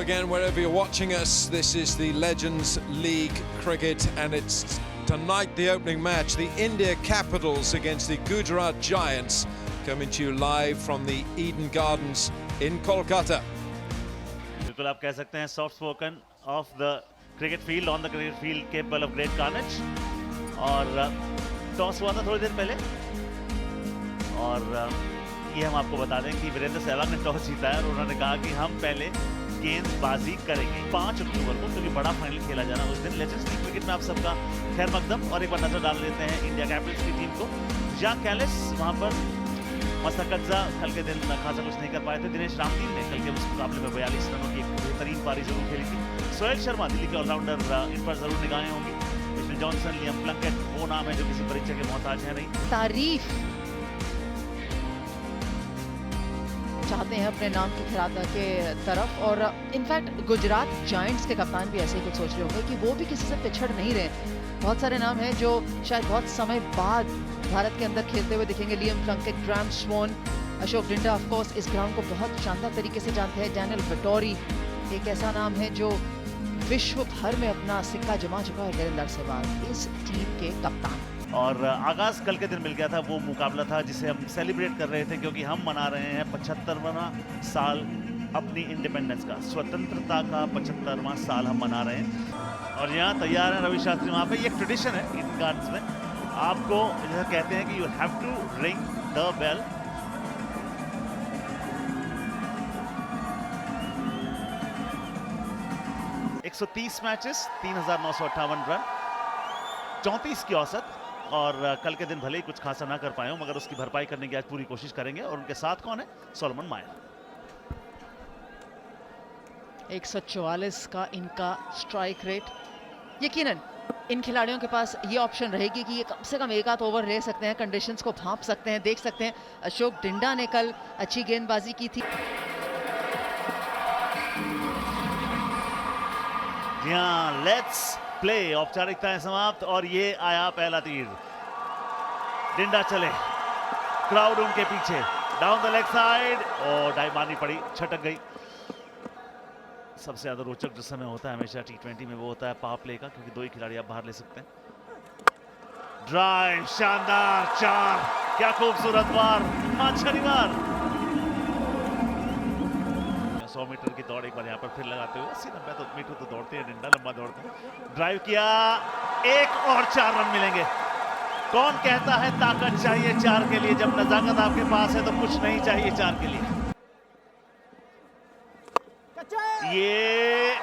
again, wherever you're watching us. This is the Legends League Cricket, and it's tonight the opening match, the India Capitals against the Gujarat Giants, coming to you live from the Eden Gardens in Kolkata. बिल्कुल आप कह सकते हैं soft spoken of the cricket field, on the cricket field, capable of great carnage. और toss हुआ था थोड़ी देर पहले, और ये हम आपको बता दें कि वीरेंद्र सहवाग ने टॉस जीता है और उन्होंने कहा कि हम पहले गेंदबाजी करेंगे 5 अक्टूबर को, क्योंकि बड़ा फाइनल खेला जाना उस दिन। लेजेंड्स लीग क्रिकेट में आप सबका खैर मकदम, और एक बार नजर डाल लेते हैं इंडिया कैपिटल्स की टीम को। जैक कैलिस वहां पर मस्तकज्जा कल के दिन खासा कुछ नहीं कर पाए थे। दिनेश रामदीन ने कल के उस मुकाबले में 42 रनों की एक बेहतरीन पारी जरूर खेली थी। सोहेल शर्मा दिल्ली के ऑलराउंडर, इन पर जरूर निगाहें होंगी। मिचेल जॉनसन, लियम प्लंकेट, वो नाम है जो किसी परिचय के मोहताज है नहीं। तारीफ चाहते हैं अपने नाम की खिराता के तरफ, और इनफैक्ट गुजरात जायंट्स के कप्तान भी ऐसे ही कुछ सोच रहे होंगे कि वो भी किसी से पिछड़ नहीं रहे। बहुत सारे नाम हैं जो शायद बहुत समय बाद भारत के अंदर खेलते हुए दिखेंगे। Liam Plunkett, Graeme Swann, Ashok Dinda of course इस ग्राउंड को बहुत शानदार तरीके से जानते हैं। डैनियल वेटोरी एक ऐसा नाम है जो विश्व भर में अपना सिक्का जमा चुका है वीरेंद्र सहवाग, इस टीम के कप्तान। और आगाज कल के दिन मिल गया था, वो मुकाबला था जिसे हम सेलिब्रेट कर रहे थे, क्योंकि हम मना रहे हैं 75वां साल अपनी इंडिपेंडेंस का, स्वतंत्रता का 75वां साल हम मना रहे हैं। और यहाँ तैयार है रवि शास्त्री, वहाँ पे ये एक ट्रेडिशन है इन गार्ड्स में, आपको जैसा कहते हैं कि you have to ring the bell. एक 130 मैचेस, 3,958 रन, 34 की औसत, और कल के दिन भले ही कुछ खासा ना कर पाए हो, मगर उसकी भरपाई करने की आज पूरी कोशिश करेंगे। और उनके साथ कौन है? सोलोमन मायर। 144 का इनका स्ट्राइक रेट। यकीनन इन खिलाड़ियों के पास ये ऑप्शन रहेगी कि ये कम से कम एक आध ओवर ले सकते हैं, कंडीशंस को भांप सकते हैं, देख सकते हैं। अशोक डिंडा ने कल अच्छी गेंदबाजी की थी। जी हाँ, लेट्स प्ले। औपचारिकताएं समाप्त, और ये आया पहला तीर। डिंडा चले, क्राउड उनके पीछे, डाउन द लेग साइड, और डाइव मारनी पड़ी, छटक गई। सबसे ज्यादा रोचक जो समय होता है हमेशा T20 में वो होता है पावर प्ले का, क्योंकि 2 ही खिलाड़ी आप बाहर ले सकते हैं। ड्राइव, शानदार 4, क्या खूबसूरत वार, माछरी वार। 100 मीटर की दौड़ एक बार यहाँ पर फिर लगाते हुए, 80-90 मीटर तो दौड़ते हैं, डिंडा लंबा दौड़ते हैं। ड्राइव किया, एक और 4 रन मिलेंगे। कौन कहता है ताकत चाहिए 4 के लिए, जब नजाकत आपके पास है तो कुछ नहीं चाहिए 4 के लिए। ये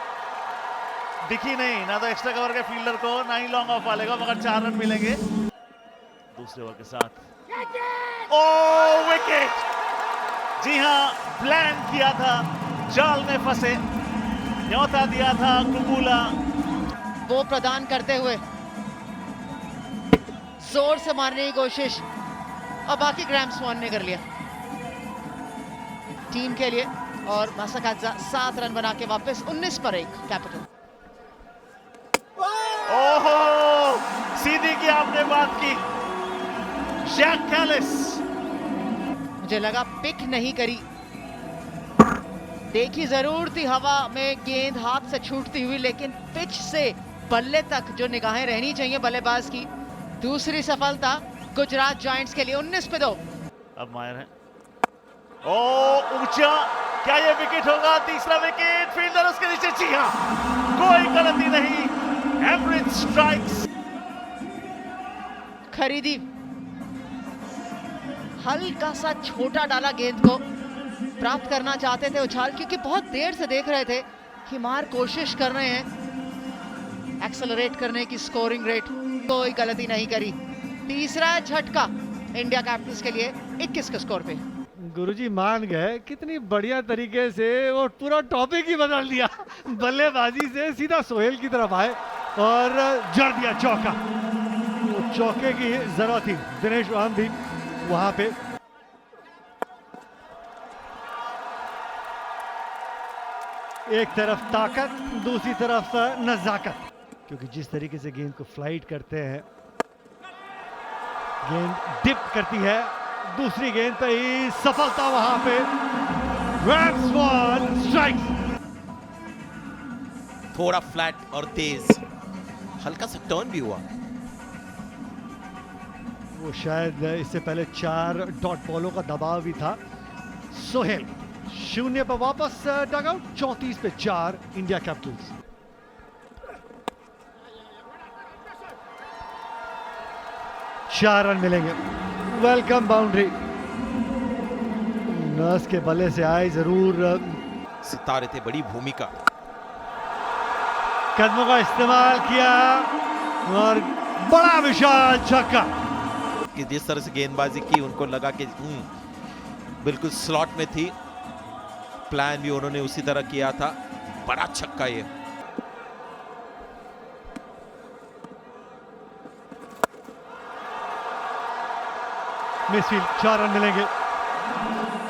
दिखी नहीं, ना तो एक्स्ट्रा कवर के फील्डर को, ना ही लॉन्ग ऑफ वाले को, मगर 4 रन मिलेंगे दूसरे ओवर के साथ। ओ विकेट! जी हाँ, प्लान किया था, जाल में फंसे, न्योता दिया था कुबूला, वो प्रदान करते हुए जोर से मारने की कोशिश, और बाकी ग्राहम स्वॉन ने कर लिया टीम के लिए। और मस्तकज्जा 7 रन बना के वापस 19 पर 1 कैपिटल। ओहो, सीधी की आपने बात की। जैक कैलिस, मुझे लगा पिक नहीं करी, देखी जरूर थी हवा में गेंद हाथ से छूटती हुई, लेकिन पिच से बल्ले तक जो निगाहें रहनी चाहिए बल्लेबाज की। दूसरी सफलता गुजरात जायंट्स के लिए, 19 पे 2। अब मायर है, ओ ऊंचा, क्या ये विकेट होगा? तीसरा विकेट, फील्डर उसके नीचे। जी हाँ, कोई गलती नहीं, एवरेज स्ट्राइक्स। खरीदी, हल्का सा छोटा डाला गेंद को, प्राप्त करना चाहते थे उछाल, क्योंकि बहुत देर से देख रहे थे कि मार कोशिश कर रहे हैं एक्सेलरेट करने की, स्कोरिंग रेट, कोई गलती नहीं करी। तीसरा झटका इंडिया कैपिटल्स के लिए 21 के स्कोर पे। गुरुजी मान गए, कितनी बढ़िया तरीके से वो पूरा टॉपिक ही बदल दिया। बल्लेबाजी से सीधा सोहेल की तरफ आए और जड़ दिया चौका। चौके की जरूरत थी, दिनेश रामदीन वहां पे। एक तरफ ताकत, दूसरी तरफ नजाकत, क्योंकि जिस तरीके से गेंद को फ्लाइट करते हैं, गेंद डिप करती है, दूसरी गेंद पे ही सफलता वहां पे। Graham sworn strike. थोड़ा फ्लैट और तेज, हल्का सा टर्न भी हुआ। वो शायद इससे पहले 4 डॉट बॉलों का दबाव भी था। सोहेल 0 पर वापस डगआउट, 34 पे 4 इंडिया कैपिटल्स। चार रन मिलेंगे। वेलकम बाउंड्री, नर्स के बल्ले से आए जरूर। सितारे थे, बड़ी भूमिका। कदमों का इस्तेमाल किया और बड़ा विशाल छक्का। कि जिस तरह से गेंदबाजी की, उनको लगा कि बिल्कुल स्लॉट में थी। प्लान भी उन्होंने उसी तरह किया था। बड़ा छक्का ये। मिसफील्ड, 4 रन मिलेंगे।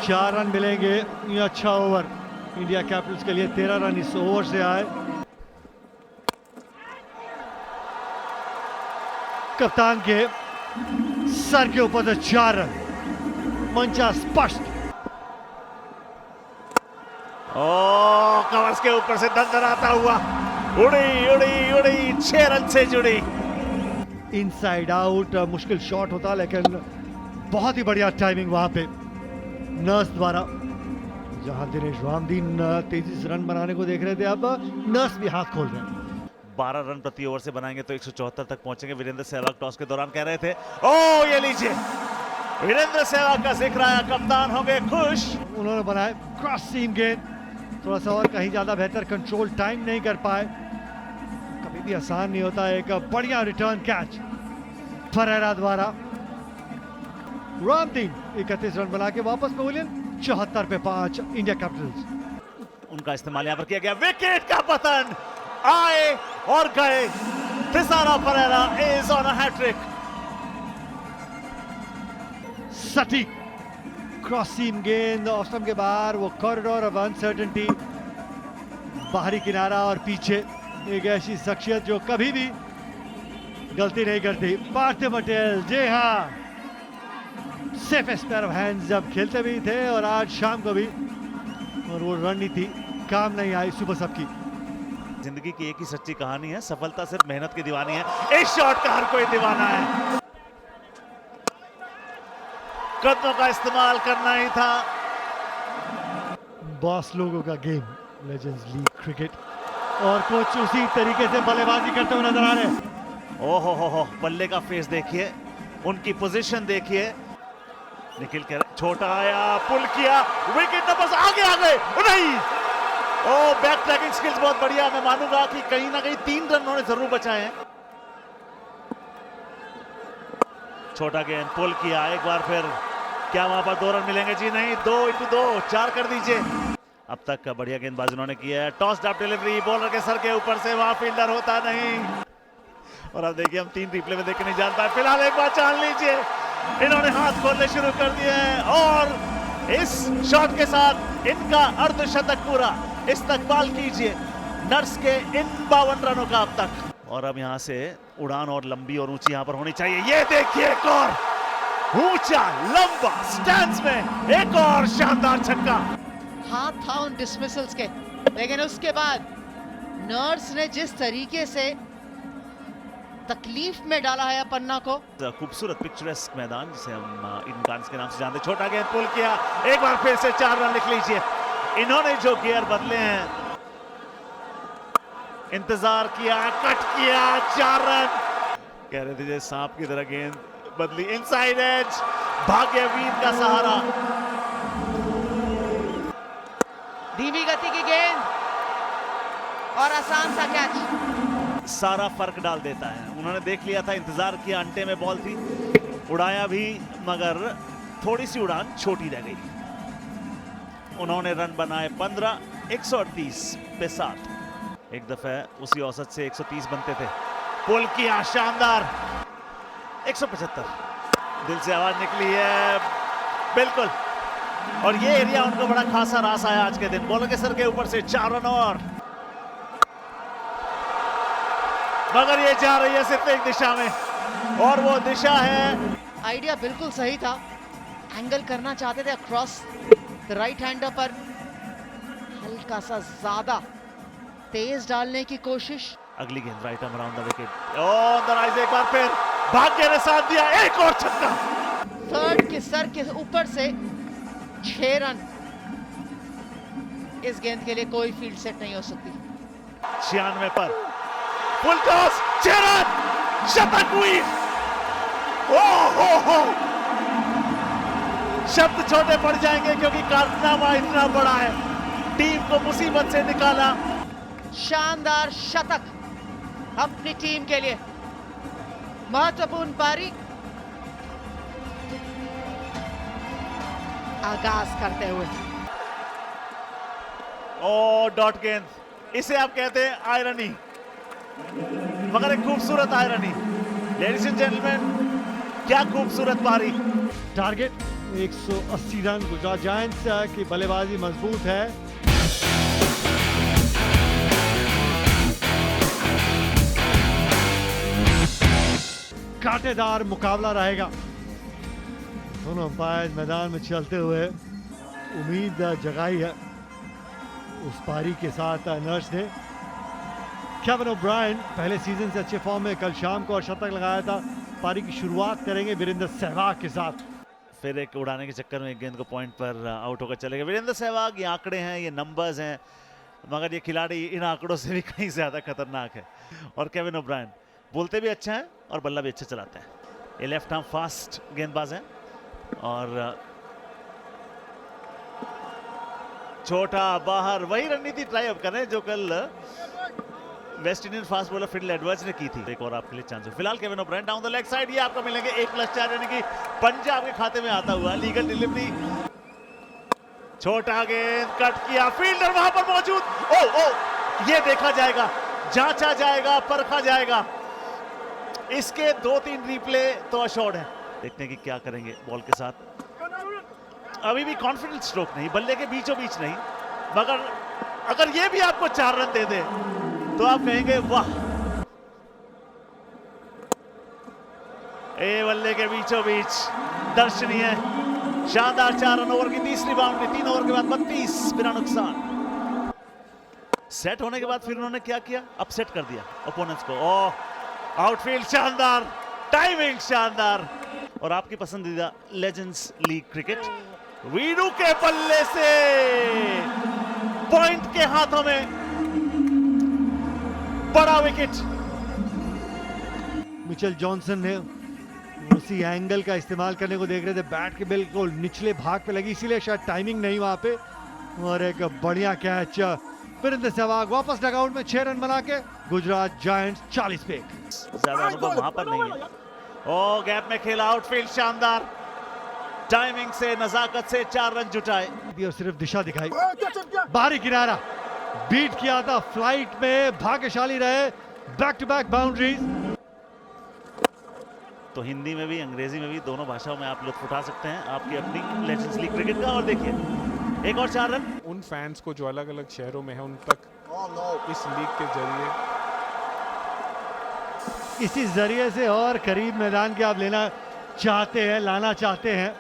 4 रन मिलेंगे। ये अच्छा ओवर इंडिया कैपिटल्स के लिए। 13 रन इस ओवर से आए। कप्तान के सर के ऊपर से 4 रन। मंचा स्पष्ट। कवर्स के ऊपर से दंदराता हुआ उड़ी उड़ी उड़ी 6 रन से जुड़ी। इनसाइड आउट, मुश्किल शॉट होता, लेकिन बहुत ही बढ़िया टाइमिंग वहां पे नर्स द्वारा। जहां दिनेश रामदीन तेजी से रन बनाने को देख रहे थे, अब नर्स भी हाथ खोल रहे हैं। 12 रन प्रति ओवर से बनाएंगे तो 174 तक पहुंचेंगे। वीरेंद्र सहवाग टॉस के दौरान कह रहे थे, ओ ये लीजिए, वीरेंद्र सहवाग का जिक्र आया, कप्तान हो गए खुश। उन्होंने बनाए क्रॉस सीम गेंद, थोड़ा सा और कहीं ज्यादा बेहतर कंट्रोल टाइम नहीं कर पाए। कभी भी आसान नहीं होता। एक बढ़िया रिटर्न कैच फरेरा द्वारा। रामदीन 31 रन बना के वापस पहुंचे। 74 पे 5 इंडिया कैपिटल्स। उनका इस्तेमाल यहां पर किया गया। विकेट का पतन, आए और गए। Thisara Perera is on a hat trick. सटीक क्रॉस सीम गेंद ऑफ स्टंप के बाहर। वो कॉरिडोर ऑफ अनसर्टेनिटी, बाहरी किनारा और पीछे एक ऐसी शख्सियत जो कभी भी गलती नहीं करती, पार्थिव पटेल। जी हाँ, सेफेस्ट पेयर ऑफ हैंड्स जब खेलते भी थे और आज शाम को भी। और वो रणनीति काम नहीं आई सुबह सबकी। जिंदगी की एक ही सच्ची कहानी है, सफलता सिर्फ मेहनत की दीवानी है। इस शॉट का हर कोई दीवाना है। कदमों का इस्तेमाल करना ही था। बॉस लोगों का गेम, लेजेंड्स लीग क्रिकेट। और कोच उसी तरीके से बल्लेबाजी करते हुए नजर आ रहे हैं। ओहो हो, बल्ले का फेस देखिए, उनकी पोजीशन देखिए। निखिल के छोटा आया, पुल किया, विकेट नंबर आगे आ गए। नहीं, ओ बैक ट्रैकिंग स्किल्स बहुत बढ़िया। मैं मानूंगा कि कहीं ना कहीं 3 रन उन्होंने जरूर बचाए हैं। छोटा गेंद, पुल किया एक बार फिर। क्या वहां पर 2 रन मिलेंगे? जी नहीं, 2 इंटू 2 4 कर दीजिए। अब तक का बढ़िया गेंदबाजी उन्होंने किया है। टॉस ड्रॉप डिलीवरी, बॉलर के सर के ऊपर से, वहां फील्डर होता नहीं। और अब देखिए, हम 3 रिप्ले में देख नहीं जान पाए। फिलहाल एक बार जान लीजिए, इन्होंने हाथ खोलने शुरू कर दिए हैं और इस शॉट के साथ इनका अर्धशतक पूरा। इस्तकबाल कीजिए नर्स के इन 52 रनों का अब तक। और अब यहां से उड़ान और लंबी और ऊंची यहां पर होनी चाहिए। ये देखिए, एक और ऊंचा लंबा स्टैंड्स में एक और शानदार छक्का। हाथ था उन डिसमिसल्स के, लेकिन उसके बाद नर्स ने जिस तरीके से तकलीफ में डाला है पन्ना को। खूबसूरत पिक्चरेस्क मैदान जिसे हम इन गान्स के नाम से जानते हैं। छोटा गेंद, पुल किया, एक बार फिर से 4 रन लिख लीजिए। इन्होंने जो गियर बदले हैं, इंतजार किया, कट किया, 4 रन। कह रहे थे जैसे सांप की तरह गेंद बदली। इनसाइड एज, भाग्यवीर का सहारा। धीमी गति की गेंद और आसान सा कैच सारा फर्क डाल देता है। उन्होंने देख लिया था, इंतजार किया, अंटे में बॉल थी, उड़ाया भी, मगर थोड़ी सी उड़ान छोटी रह गई। उन्होंने रन बनाए 15, 138 पे 7। एक दफे उसी औसत से 130 बनते थे। पुल किया, शानदार, 175। दिल से आवाज निकली है, बिल्कुल। और ये एरिया उनको बड़ा खासा रास आया आज के दिन। बॉलर के सर के ऊपर से 4 रन और, मगर ये जा रही है सिर्फ एक दिशा में, और वो दिशा है। आइडिया बिल्कुल सही था। एंगल करना चाहते थे अक्रॉस द राइट हैंडर पर, हल्का सा ज्यादा तेज डालने की कोशिश। अगली गेंद right arm around the wicket. On the rise, एक बार फिर भाग्य ने साथ दिया, एक और छक्का। थर्ड के सर के ऊपर से 6 रन। इस गेंद के लिए कोई फील्ड सेट नहीं हो सकती। 96 पर फुल टॉस, 6 रन, शतक हुई। हो शब्द छोटे पड़ जाएंगे क्योंकि कारनामा इतना बड़ा है। टीम को मुसीबत से निकाला। शानदार शतक अपनी टीम के लिए। महत्वपूर्ण पारी आगाज करते हुए। ओ डॉट गेंद, इसे आप कहते हैं आयरनी, मगर एक खूबसूरत आयरनी। लेडीज एंड जेंटलमैन, क्या खूबसूरत पारी। Target 180 run. गुजरात जायंट्स की बल्लेबाजी मजबूत है। कांटेदार मुकाबला रहेगा। दोनों अंपायर मैदान में चलते हुए उम्मीद जगाई है उस पारी के साथ नर्स ने। केविन ओब्रायन पहले सीजन से अच्छे फॉर्म में, कल शाम को और शतक लगाया था। पारी की शुरुआत करेंगे वीरेंद्र सहवाग के साथ। फिर एक उड़ाने के चक्कर में एक गेंद को पॉइंट पर आउट होकर चले गए वीरेंद्र सहवाग। ये आंकड़े हैं, ये नंबर्स हैं, मगर ये खिलाड़ी इन आंकड़ों से भी कहीं ज्यादा खतरनाक है। और केविन ओब्रायन बोलते भी अच्छा है और बल्ला भी अच्छा चलाते हैं। ये लेफ्ट आर्म फास्ट गेंदबाज हैं और छोटा बाहर, वही रणनीति ट्राई अप कर रहे हैं जो कल West Indian fast bowler Fidel Edwards ने की थी। एक और आपके लिए चांस है। फिलहाल Kevin O'Brien down the leg side, ये आपको मिलेंगे 1+4 यानी कि पंजाब के खाते में आता हुआ लीगल डिलीवरी। छोटा गेंद कट किया, फील्डर वहां पर मौजूद। ओ ये देखा जाएगा, जांचा जाएगा, परखा जाएगा। इसके 2-3 रिप्ले तो अशोर्ड है। देखते हैं कि क्या करेंगे बॉल के साथ। अभी भी कॉन्फिडेंस स्ट्रोक नहीं, बल्ले के बीचों बीच नहीं, मगर अगर ये भी आपको 4 रन दे दे तो आप कहेंगे वाह। ए बल्ले के बीचों बीच दर्शनीय, शानदार 4 रन। ओवर की तीसरी बाउंड्री, 3 ओवर के बाद 32 बिना नुकसान। सेट होने के बाद फिर उन्होंने क्या किया, अपसेट कर दिया ओपोनेंट्स को। आउटफील्ड शानदार, टाइमिंग शानदार। और आपकी पसंदीदा लेजेंड्स लीग क्रिकेट, वीरू के बल्ले से पॉइंट के हाथों में बड़ा विकेट। मिचेल जॉनसन ने उसी एंगल का इस्तेमाल करने को देख रहे थे, बैट के बिल्कुल निचले भाग पे लगी, इसीलिए शायद टाइमिंग नहीं वहां पे। और एक बढ़िया कैच। वीरेंद्र सहवाग वापस डगआउट में 6 रन बना के गुजरात जायंट्स 40 पे। ज्यादा अनुभव वहां पर नहीं है। ओ गैप में खेला, आउटफील्ड शानदार, टाइमिंग से, नजाकत से 4 रन जुटाए और सिर्फ दिशा दिखाई। बाहरी किनारा बीट किया था, फ्लाइट में भाग्यशाली रहे, बैक टू बैक बाउंड्रीज। तो हिंदी में भी अंग्रेजी में भी दोनों भाषाओं में आप लुत्फ उठा सकते हैं आपकी अपनी लेजेंड्स लीग क्रिकेट का। और देखिए एक और 4 रन। उन फैंस को जो अलग अलग शहरों में है उन तक इस लीग के जरिए, इसी जरिए से और करीब मैदान के आप लेना चाहते हैं, लाना चाहते हैं।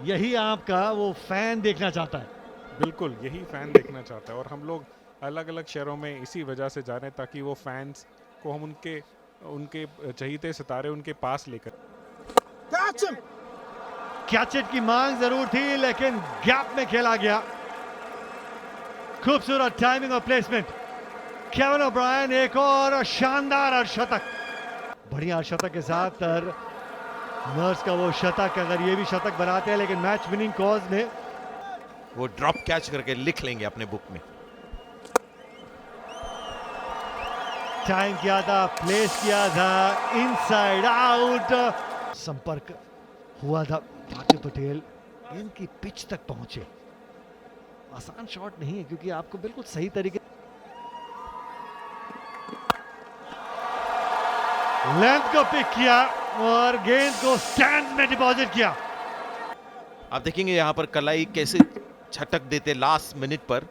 यही आपका वो फैन देखना चाहता है। बिल्कुल यही फैन देखना चाहता है। और हम लोग अलग अलग शहरों में इसी वजह से जा रहे हैं ताकि वो फैंस को हम उनके चहीते सितारे उनके पास लेकर। कैचेट की मांग जरूर थी लेकिन गैप में खेला गया। खूबसूरत टाइमिंग और प्लेसमेंट। केविन ओब्रायन एक और शानदार अर्धशतक। बढ़िया अर्धशतक के साथ नर्स का वो शतक, अगर ये भी शतक बनाते हैं, लेकिन मैच विनिंग कॉज में वो ड्रॉप कैच करके लिख लेंगे अपने बुक में। टाइम किया था, प्लेस किया था, इनसाइड आउट, संपर्क हुआ था। पार्थिव पटेल गेंद की पिच तक पहुंचे। आसान शॉट नहीं है क्योंकि आपको बिल्कुल सही तरीके लेंथ को पिक किया और गेंद को स्टैंड में डिपॉजिट किया। आप देखेंगे यहां पर कलाई कैसे छटक देते लास्ट मिनट पर।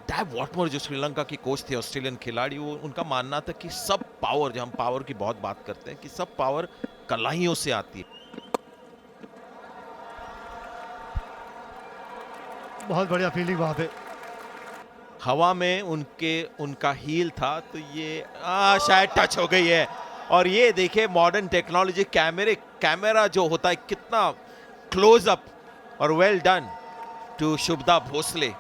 डैव वॉटमोर जो श्रीलंका की कोच थे, ऑस्ट्रेलियन खिलाड़ी, वो उनका मानना था कि सब पावर, जो हम पावर की बहुत बात करते हैं, कि सब पावर कलाइयों से आती है। बहुत बढ़िया फील्डिंग वहां पे। हवा में उनका हील था, तो ये शायद टच हो गई है। और ये देखिए मॉडर्न टेक्नोलॉजी, कैमरा जो होता है कितना क्लोज अप, और well done to Shubhada Bhosale.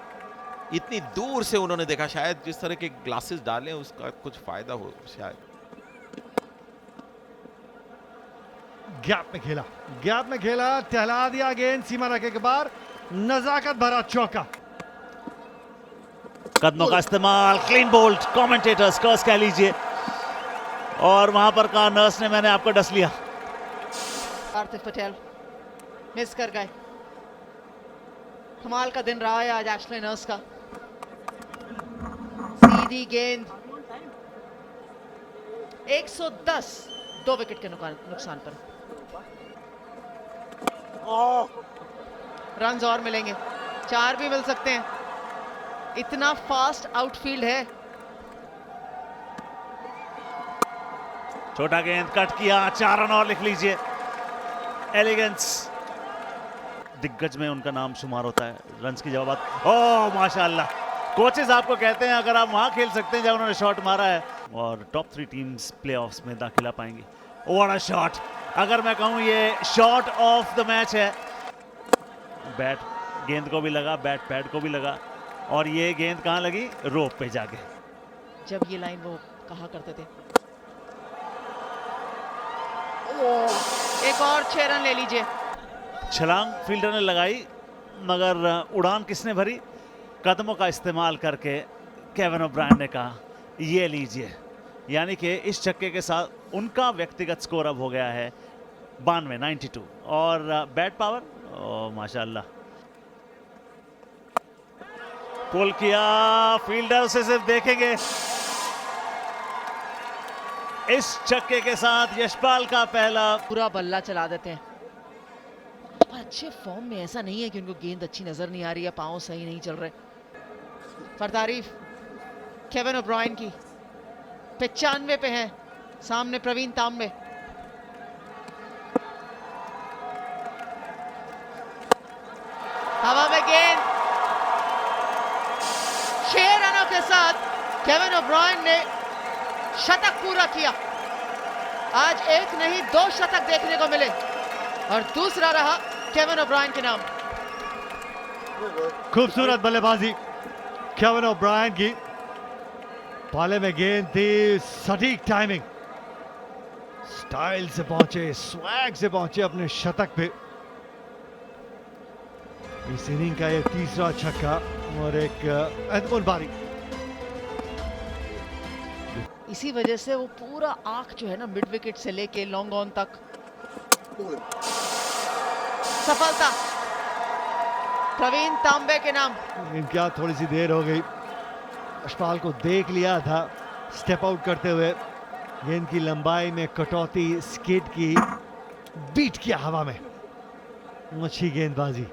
इतनी दूर से उन्होंने देखा, शायद जिस तरह के ग्लासेस डाले उसका कुछ फायदा हो शायद। गैप में खेला, टहला दिया गेंद सीमा रेखा के बाहर, नजाकत भरा चौका। कदमों का इस्तेमाल, क्लीन बोल्ड, कमेंटेटर्स कर्स कह लीजिए, और वहां पर कहा नर्स ने मैंने आपको डस लिया। पार्थिव पटेल मिस कर गए। कमाल का दिन रहा है आज एशले नर्स का। सीधी गेंद 110, 2 विकेट के नुकसान पर। रन्स और मिलेंगे, 4 भी मिल सकते हैं, इतना फास्ट आउटफील्ड है। छोटा गेंद कट किया, 4 रन और लिख लीजिए। एलिगेंस दिग्गज में उनका नाम शुमार होता है रन्स की जब बात। ओह माशाल्लाह, कोचेस आपको कहते हैं अगर आप वहां खेल सकते हैं जब उन्होंने शॉट मारा है, और टॉप 3 टीम्स प्लेऑफ्स में दाखिला पाएंगी। व्हाट अ शॉट, अगर मैं कहूं ये शॉट ऑफ द मैच है। बैट गेंद को भी लगा, बैट पैड को भी लगा, और ये गेंद कहां लगी? रोप पे जाके। जब ये लाइन वो कहा करते थे, एक और 6 रन ले लीजिए। छलांग फील्डर ने लगाई, मगर उड़ान किसने भरी? कदमों का इस्तेमाल करके केविन ओब्रायन ने कहा ये लीजिए। यानी कि इस छक्के के साथ उनका व्यक्तिगत स्कोर अब हो गया है 92, और बैट पावर माशाल्लाह। पुल किया, फील्डर उसे सिर्फ देखेंगे। इस छक्के के साथ यशपाल का पहला। पूरा बल्ला चला देते हैं, पर अच्छे फॉर्म में ऐसा नहीं है कि उनको गेंद अच्छी नजर नहीं आ रही है, पांव सही नहीं चल रहे। पर तारीफ केविन ओब्रायन की, 95 पे हैं, सामने प्रवीण तांबे। हवा में गेंद, 6 रनों के साथ केविन ओब्रायन ने शतक पूरा किया। आज एक नहीं 2 शतक देखने को मिले, और दूसरा रहा केविन ओब्रायन के नाम। खूबसूरत बल्लेबाजी केविन ओब्रायन की। पाले में गेंद थी, सटीक टाइमिंग, स्टाइल से पहुंचे, स्वैग से पहुंचे अपने शतक पे। इस इनिंग का ये तीसरा छक्का और एक अहतमुल बारी। इसी वजह से वो पूरा आंख जो है ना, मिड विकेट से लेके लॉन्ग ऑन तक। सफलता प्रवीण तांबे के नाम। इनका थोड़ी सी देर हो गई, यशपाल को देख लिया था स्टेप आउट करते हुए, गेंद की लंबाई में कटौती, स्किड की, बीट किया हवा में। अच्छी गेंदबाजी,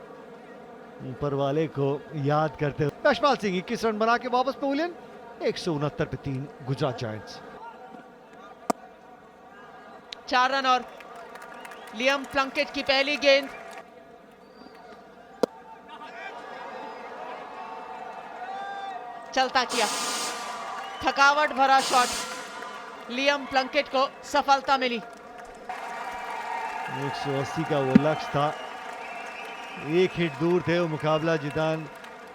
ऊपर वाले को याद करते हुए यशपाल सिंह 21 रन बना के वापस पवेलियन। 169 पे 3 गुजरात जायंट्स। 4 रन और। लियम प्लंकेट की पहली गेंद, चलता किया, थकावट भरा शॉट, लियम प्लंकेट को सफलता मिली। 180 का वो लक्ष्य था, एक हिट दूर थे वो मुकाबला जितान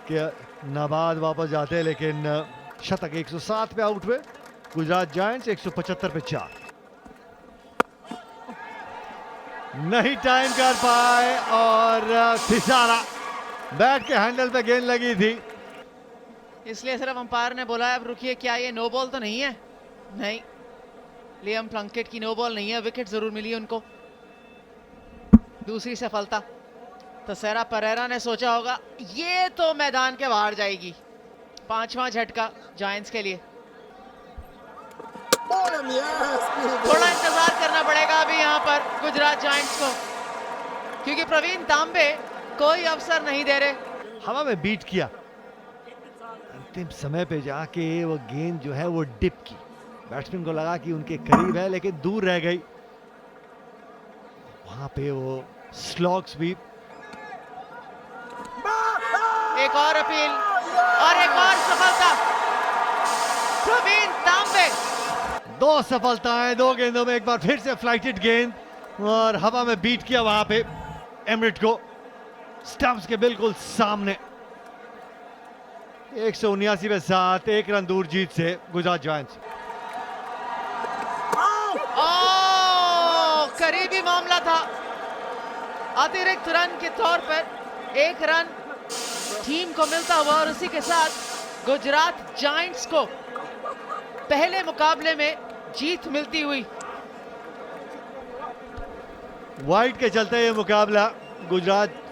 के नाबाद वापस जाते, लेकिन शतक 107 पे आउट हुए गुजरात जायंट्स, 175 पे 4। नहीं टाइम कर पाए, और फिसारा बैट के हैंडल पे गेंद लगी थी, इसलिए सिर्फ अंपायर ने बोला अब रुकिए, क्या ये नो बॉल तो नहीं है? नहीं, लियम प्लंकेट की नो बॉल नहीं है, विकेट जरूर मिली उनको। दूसरी सफलता। तसेरा परेरा ने सोचा होगा ये तो मैदान के बाहर जाएगी। 5वां झटका जायंट्स के लिए। थोड़ा इंतजार करना पड़ेगा अभी यहाँ पर गुजरात जायंट्स को, क्योंकि प्रवीण तांबे कोई अवसर नहीं दे रहे। हवा में बीट किया, अंतिम समय पे जाके वो गेंद जो है वो डिप की, बैट्समैन को लगा कि उनके करीब है लेकिन दूर रह गई। वहां पे वो स्लॉग स्वीप। एक और अपील और एक और सफलता प्रवीण तांबे। 2 सफलताएं 2 गेंदों में, एक बार फिर से फ्लाइटेड गेंद और हवा में बीट किया वहां पे एमरिट को स्टंप्स के बिल्कुल सामने। 179 पे 7, 1 रन दूर जीत से गुजरात जायंट्स। करीबी मामला था, अतिरिक्त रन के तौर पर 1 रन टीम को मिलता हुआ और उसी के साथ गुजरात जायंट्स को पहले मुकाबले में जीत मिलती हुई। वाइड के चलते ये मुकाबला गुजरात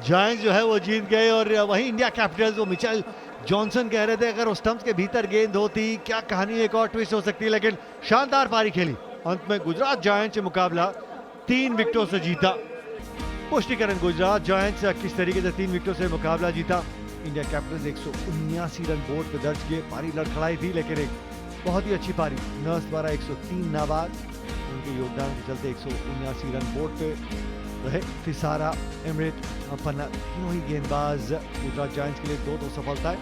जायंट्स जो है वो जीत गए। और वहीं इंडिया कैपिटल्स, वो मिचेल जॉनसन कह रहे थे अगर उस स्टंप्स के भीतर गेंद होती क्या कहानी एक और ट्विस्ट हो सकती, लेकिन शानदार पारी खेली। अंत में गुजरात जायंट्स मुकाबला 3 विकेटों से जीता। पुष्टिकरण गुजरात जायंट्स किस तरीके से 3 विकेटों से मुकाबला जीता। इंडिया कैपिटल्स 179 रन बोर्ड पर दर्ज किए, पारी लड़खड़ाई थी लेकिन एक बहुत ही अच्छी पारी। नर्स द्वारा 103 नाबाद, उनके योगदान के चलते 179 रन बोर्ड पे रहे। थिसारा, एमरिट, पन्ना, तीनों ही गेंदबाज गुजरात जायंट्स के लिए 2-2 सफलताएं।